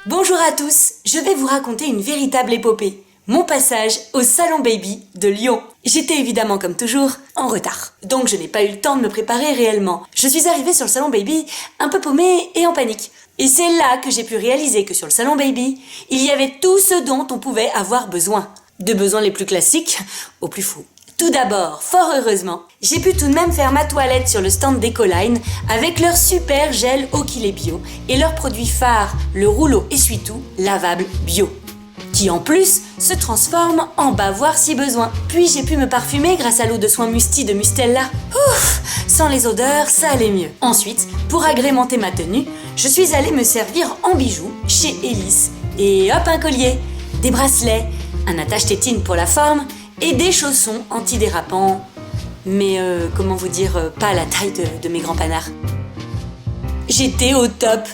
Bonjour à tous, je vais vous raconter une véritable épopée. Mon passage au Salon Baby de Lyon. J'étais évidemment, comme toujours, en retard. Donc je n'ai pas eu le temps de me préparer réellement. Je suis arrivée sur le Salon Baby un peu paumée et en panique. Et c'est là que j'ai pu réaliser que sur le Salon Baby, il y avait tout ce dont on pouvait avoir besoin. De besoins les plus classiques aux plus fous. Tout d'abord, fort heureusement, j'ai pu tout de même faire ma toilette sur le stand d'Ecoline avec leur super gel eau qu'il est bio et leur produit phare, le rouleau essuie-tout lavable bio, qui en plus se transforme en bavoir si besoin. Puis j'ai pu me parfumer grâce à l'eau de soin Musti de Mustella. Ouf, sans les odeurs, ça allait mieux. Ensuite, pour agrémenter ma tenue, je suis allée me servir en bijoux chez Ellis. Et hop, un collier, des bracelets, un attache-tétine pour la forme et des chaussons antidérapants. Mais comment vous dire, pas à la taille de mes grands panards. J'étais au top.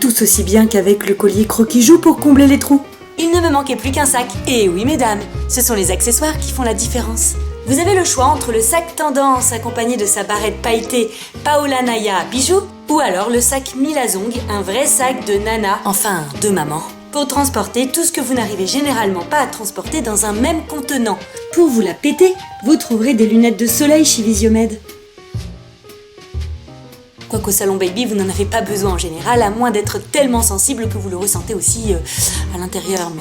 Tout aussi bien qu'avec le collier croquis-joue pour combler les trous. Il ne me manquait plus qu'un sac. Et oui mesdames, ce sont les accessoires qui font la différence. Vous avez le choix entre le sac tendance accompagné de sa barrette pailletée Paola Naya bijoux ou alors le sac Milazong, un vrai sac de nana, enfin de maman, pour transporter tout ce que vous n'arrivez généralement pas à transporter dans un même contenant. Pour vous la péter, vous trouverez des lunettes de soleil chez Visiomed. Quoiqu'au Salon Baby, vous n'en avez pas besoin en général, à moins d'être tellement sensible que vous le ressentez aussi à l'intérieur.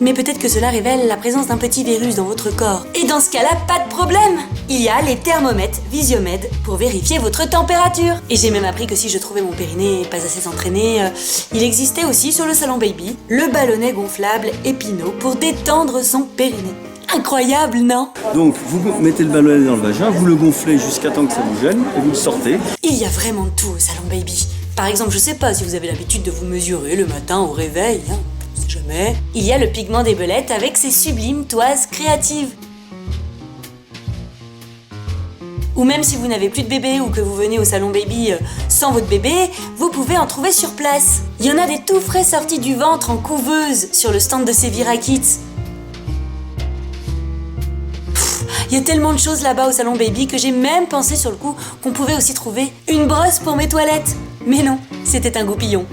Mais peut-être que cela révèle la présence d'un petit virus dans votre corps. Et dans ce cas-là, pas de problème! Il y a les thermomètres Visiomed pour vérifier votre température. Et j'ai même appris que si je trouvais mon périnée pas assez entraîné, il existait aussi sur le Salon Baby le ballonnet gonflable Epino pour détendre son périnée. Incroyable, non? Donc, vous mettez le ballonnet dans le vagin, vous le gonflez jusqu'à temps que ça vous gêne et vous le sortez. Il y a vraiment de tout au Salon Baby. Par exemple, je sais pas si vous avez l'habitude de vous mesurer le matin au réveil, on sait jamais. Il y a le pigment des belettes avec ses sublimes toises créatives. Ou même si vous n'avez plus de bébé ou que vous venez au Salon Baby sans votre bébé, vous pouvez en trouver sur place. Il y en a des tout frais sortis du ventre en couveuse sur le stand de Sevira Kids. Il y a tellement de choses là-bas au Salon Baby que j'ai même pensé sur le coup qu'on pouvait aussi trouver une brosse pour mes toilettes. Mais non, c'était un goupillon.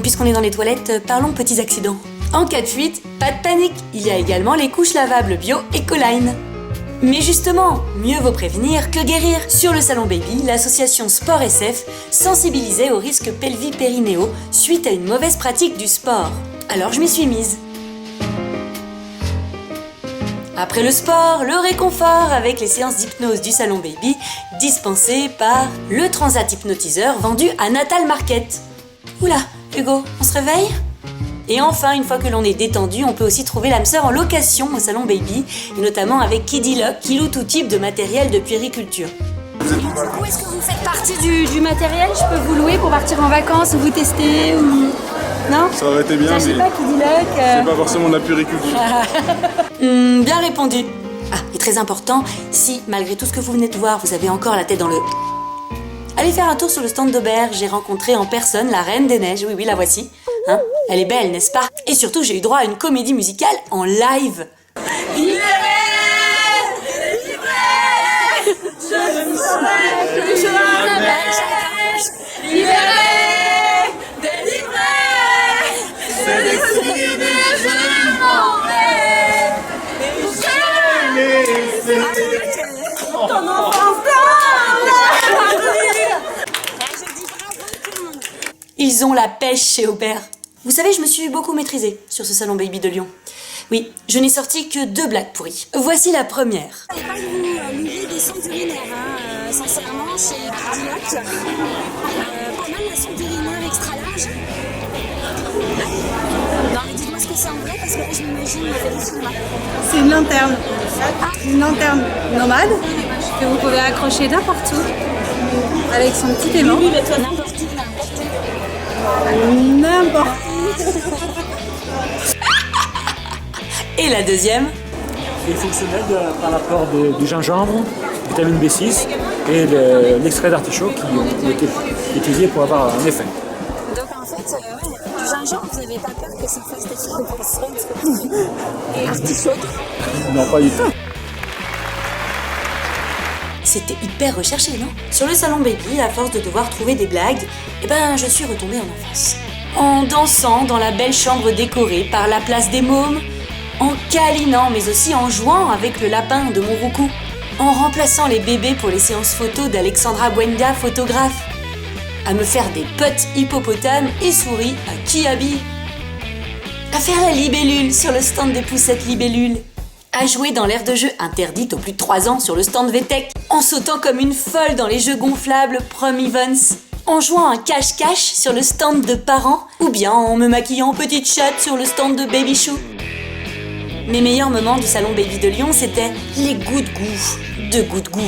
Puisqu'on est dans les toilettes, parlons petits accidents. En cas de fuite, pas de panique, il y a également les couches lavables bio Ecoline. Mais justement, mieux vaut prévenir que guérir. Sur le Salon Baby, l'association Sport SF sensibilisait au risque pelvi-périnéo suite à une mauvaise pratique du sport. Alors je m'y suis mise. Après le sport, le réconfort avec les séances d'hypnose du Salon Baby dispensées par le Transat hypnotiseur vendu à Natal Market. Oula, Hugo, on se réveille? Et enfin, une fois que l'on est détendu, on peut aussi trouver l'âme sœur en location au Salon Baby, et notamment avec Kiddy Lock qui loue tout type de matériel de puériculture. Du coup, est-ce que vous faites partie du matériel? Je peux vous louer pour partir en vacances ou vous tester ou... Non? Ça aurait été bien, je sais mais pas, Kiddy Lock, c'est pas forcément de la puériculture. Bien répondu. Ah, et très important, si malgré tout ce que vous venez de voir, vous avez encore la tête dans le... Allez faire un tour sur le stand d'auberge, j'ai rencontré en personne la Reine des Neiges, oui, la voici. Elle est belle, n'est-ce pas? Et surtout, j'ai eu droit à une comédie musicale en live. Ils ont la pêche chez Aubert. Vous savez, je me suis beaucoup maîtrisée sur ce Salon Baby de Lyon. Oui, je n'ai sorti que 2 blagues pourries. Voici la première. Vous n'avez pas loué des sondes urinaires, sincèrement, chez Kiddy Lock. Pas mal la sonde urinaire extra large. Non, mais dites-moi ce que c'est en vrai, parce que là, je m'imagine vérifier. C'est une lanterne. Une lanterne nomade que vous pouvez accrocher n'importe où avec son petit aimant. N'importe qui, N'importe Et la deuxième. Il est fonctionnel par l'apport du gingembre, vitamine B6 et l'extrait d'artichaut qui ont été étudiés pour avoir un effet. Donc en fait, du gingembre, vous n'avez pas peur que ça fasse des fibres et artichaut? Non, pas du tout. C'était hyper recherché, non? Sur le Salon Baby, à force de devoir trouver des blagues, je suis retombée en enfance. en dansant dans la belle chambre décorée par la place des mômes, en câlinant mais aussi en jouant avec le lapin de mon roucou, en remplaçant les bébés pour les séances photos d'Alexandra Buenda, photographe, à me faire des potes hippopotames et souris à Kiabi, à faire la libellule sur le stand des poussettes libellules, à jouer dans l'aire de jeu interdite aux plus de 3 ans sur le stand VTech, en sautant comme une folle dans les jeux gonflables Prom Events, en jouant un cache-cache sur le stand de parents, ou bien en me maquillant en petite chatte sur le stand de Baby Chou. Mes meilleurs moments du salon Baby de Lyon, c'était les goûts de goût,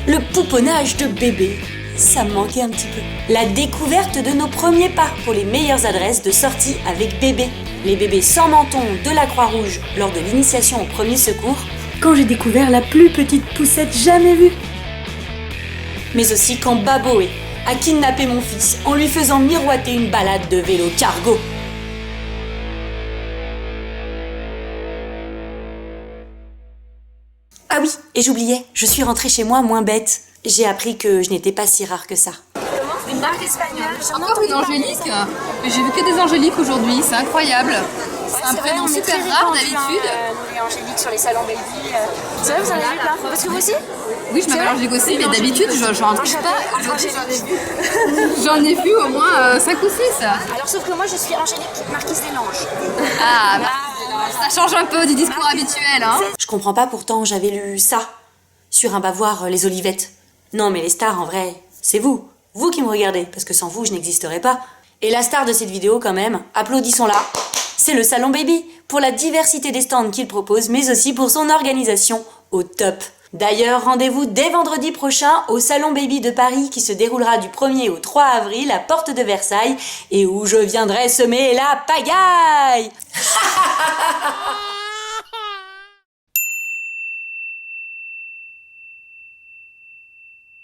le pouponnage de bébé, ça me manquait un petit peu. La découverte de nos premiers pas pour les meilleures adresses de sortie avec bébé. Les bébés sans menton de la Croix-Rouge lors de l'initiation au premier secours, quand j'ai découvert la plus petite poussette jamais vue. Mais aussi quand Baboé a kidnappé mon fils en lui faisant miroiter une balade de vélo cargo. Ah oui, et j'oubliais, je suis rentrée chez moi moins bête. J'ai appris que je n'étais pas si rare que ça. Une marque espagnole. Encore une angélique. J'ai vu que des angéliques aujourd'hui, c'est incroyable. C'est un prénom super rare d'habitude. Les angéliques sur les salons baby. C'est vrai, vous en avez vu plein? Parce que vous aussi? Oui, je m'appelle Angélique aussi, mais d'habitude, j'en trouve pas. Aujourd'hui, j'en ai vu au moins 5 ou 6. Alors, sauf que moi, je suis Angélique Marquise des Langes. Ah, bah, ça change un peu du discours habituel, hein. Je comprends pas, pourtant j'avais lu ça sur un bavoir Les Olivettes. Non mais les stars en vrai, c'est vous qui me regardez, parce que sans vous je n'existerais pas. Et la star de cette vidéo quand même, applaudissons-la, c'est le Salon Baby, pour la diversité des stands qu'il propose, mais aussi pour son organisation au top. D'ailleurs, rendez-vous dès vendredi prochain au Salon Baby de Paris qui se déroulera du 1er au 3 avril à Porte de Versailles et où je viendrai semer la pagaille.